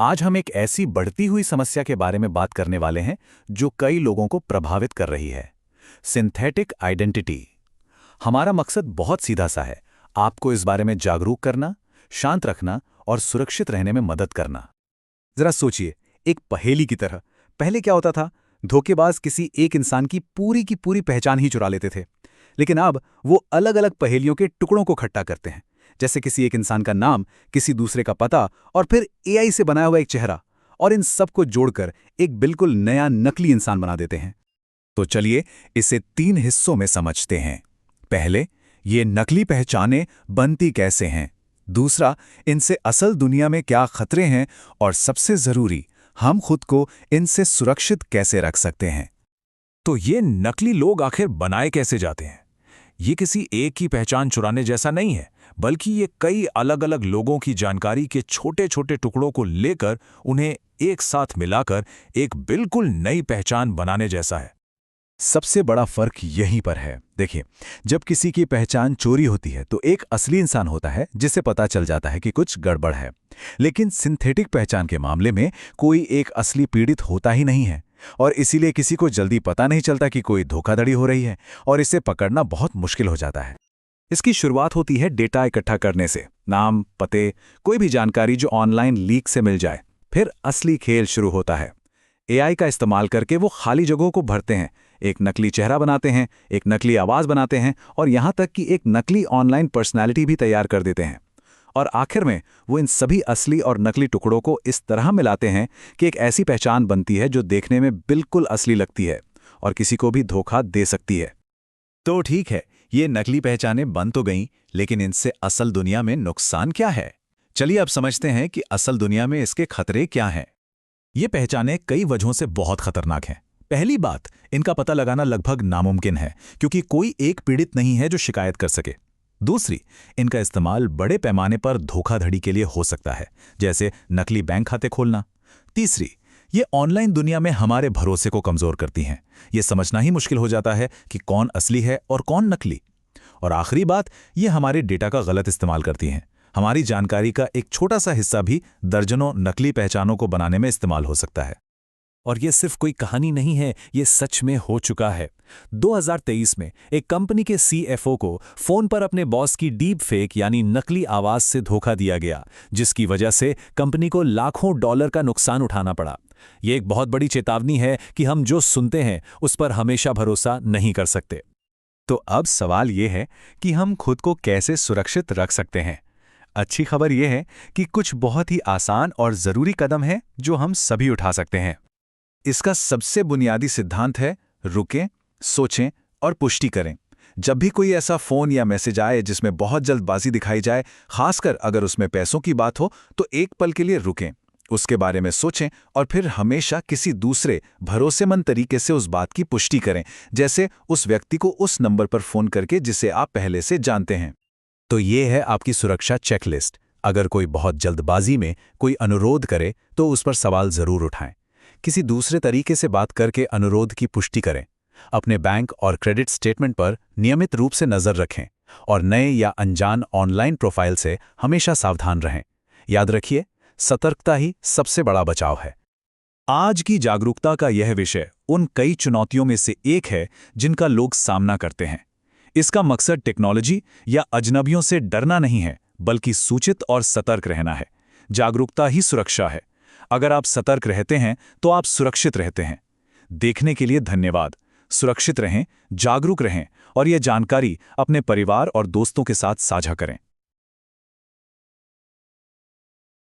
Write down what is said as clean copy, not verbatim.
आज हम एक ऐसी बढ़ती हुई समस्या के बारे में बात करने वाले हैं जो कई लोगों को प्रभावित कर रही है। Synthetic identity. हमारा मकसद बहुत सीधा सा है, आपको इस बारे में जागरूक करना, शांत रखना और सुरक्षित रहने में मदद करना। जरा सोचिए, एक पहेली की तरह। पहले क्या होता था? धोखेबाज किसी एक इंसान की पूरी पहचान ही चुरा लेते थे। लेकिन अब वो अलग अलग पहेलियों के टुकड़ों को इकट्ठा करते हैं, जैसे किसी एक इंसान का नाम, किसी दूसरे का पता और फिर एआई से बनाया हुआ एक चेहरा, और इन सबको जोड़कर एक बिल्कुल नया नकली इंसान बना देते हैं। तो चलिए इसे 3 हिस्सों में समझते हैं। पहले, ये नकली पहचानें बनती कैसे हैं। दूसरा, इनसे असल दुनिया में क्या खतरे हैं। और सबसे जरूरी, हम खुद को इनसे सुरक्षित कैसे रख सकते हैं। तो ये नकली लोग आखिर बनाए कैसे जाते हैं? ये किसी एक की पहचान चुराने जैसा नहीं है, बल्कि ये कई अलग अलग लोगों की जानकारी के छोटे छोटे टुकड़ों को लेकर उन्हें एक साथ मिलाकर एक बिल्कुल नई पहचान बनाने जैसा है। सबसे बड़ा फर्क यहीं पर है। देखिए, जब किसी की पहचान चोरी होती है तो एक असली इंसान होता है जिसे पता चल जाता है कि कुछ गड़बड़ है। लेकिन सिंथेटिक पहचान के मामले में कोई एक असली पीड़ित होता ही नहीं है, और इसीलिए किसी को जल्दी पता नहीं चलता कि कोई धोखाधड़ी हो रही है, और इसे पकड़ना बहुत मुश्किल हो जाता है। इसकी शुरुआत होती है डेटा इकट्ठा करने से। नाम, पते, कोई भी जानकारी जो ऑनलाइन लीक से मिल जाए। फिर असली खेल शुरू होता है। एआई का इस्तेमाल करके वो खाली जगहों को भरते हैं, एक नकली चेहरा बनाते हैं, एक नकली आवाज बनाते हैं, और यहां तक कि एक नकली ऑनलाइन पर्सनैलिटी भी तैयार कर देते हैं। और आखिर में वो इन सभी असली और नकली टुकड़ों को इस तरह मिलाते हैं कि एक ऐसी पहचान बनती है जो देखने में बिल्कुल असली लगती है और किसी को भी धोखा दे सकती है। तो ठीक है, ये नकली पहचानें बन तो गईं, लेकिन इनसे असल दुनिया में नुकसान क्या है? चलिए अब समझते हैं कि असल दुनिया में इसके खतरे क्या हैं। ये पहचानें कई वजहों से बहुत खतरनाक हैं। पहली बात, इनका पता लगाना लगभग नामुमकिन है, क्योंकि कोई एक पीड़ित नहीं है जो शिकायत कर सके। दूसरी, इनका इस्तेमाल बड़े पैमाने पर धोखाधड़ी के लिए हो सकता है, जैसे नकली बैंक खाते खोलना। तीसरी, ये ऑनलाइन दुनिया में हमारे भरोसे को कमजोर करती हैं। ये समझना ही मुश्किल हो जाता है कि कौन असली है और कौन नकली। और आखिरी बात, ये हमारे डेटा का गलत इस्तेमाल करती हैं। हमारी जानकारी का एक छोटा सा हिस्सा भी दर्जनों नकली पहचानों को बनाने में इस्तेमाल हो सकता है। और ये सिर्फ कोई कहानी नहीं है, ये सच में हो चुका है। 2023 में एक कंपनी के सीएफओ को फोन पर अपने बॉस की डीप फेक यानी नकली आवाज से धोखा दिया गया, जिसकी वजह से कंपनी को लाखों डॉलर का नुकसान उठाना पड़ा। ये एक बहुत बड़ी चेतावनी है कि हम जो सुनते हैं उस पर हमेशा भरोसा नहीं कर सकते। तो अब सवाल ये है कि हम खुद को कैसे सुरक्षित रख सकते हैं। अच्छी खबर यह है कि कुछ बहुत ही आसान और जरूरी कदम हैं जो हम सभी उठा सकते हैं। इसका सबसे बुनियादी सिद्धांत है, रुकें, सोचें और पुष्टि करें। जब भी कोई ऐसा फोन या मैसेज आए जिसमें बहुत जल्दबाजी दिखाई जाए, खासकर अगर उसमें पैसों की बात हो, तो एक पल के लिए रुकें, उसके बारे में सोचें और फिर हमेशा किसी दूसरे भरोसेमंद तरीके से उस बात की पुष्टि करें, जैसे उस व्यक्ति को उस नंबर पर फोन करके जिसे आप पहले से जानते हैं। तो ये है आपकी सुरक्षा चेकलिस्ट। अगर कोई बहुत जल्दबाजी में कोई अनुरोध करे तो उस पर सवाल जरूर उठाएं। किसी दूसरे तरीके से बात करके अनुरोध की पुष्टि करें। अपने बैंक और क्रेडिट स्टेटमेंट पर नियमित रूप से नजर रखें और नए या अनजान ऑनलाइन प्रोफाइल से हमेशा सावधान रहें। याद रखिए, सतर्कता ही सबसे बड़ा बचाव है। आज की जागरूकता का यह विषय उन कई चुनौतियों में से एक है जिनका लोग सामना करते हैं। इसका मकसद टेक्नोलॉजी या अजनबियों से डरना नहीं है, बल्कि सूचित और सतर्क रहना है। जागरूकता ही सुरक्षा है। अगर आप सतर्क रहते हैं तो आप सुरक्षित रहते हैं। देखने के लिए धन्यवाद। सुरक्षित रहें, जागरूक रहें और यह जानकारी अपने परिवार और दोस्तों के साथ साझा करें।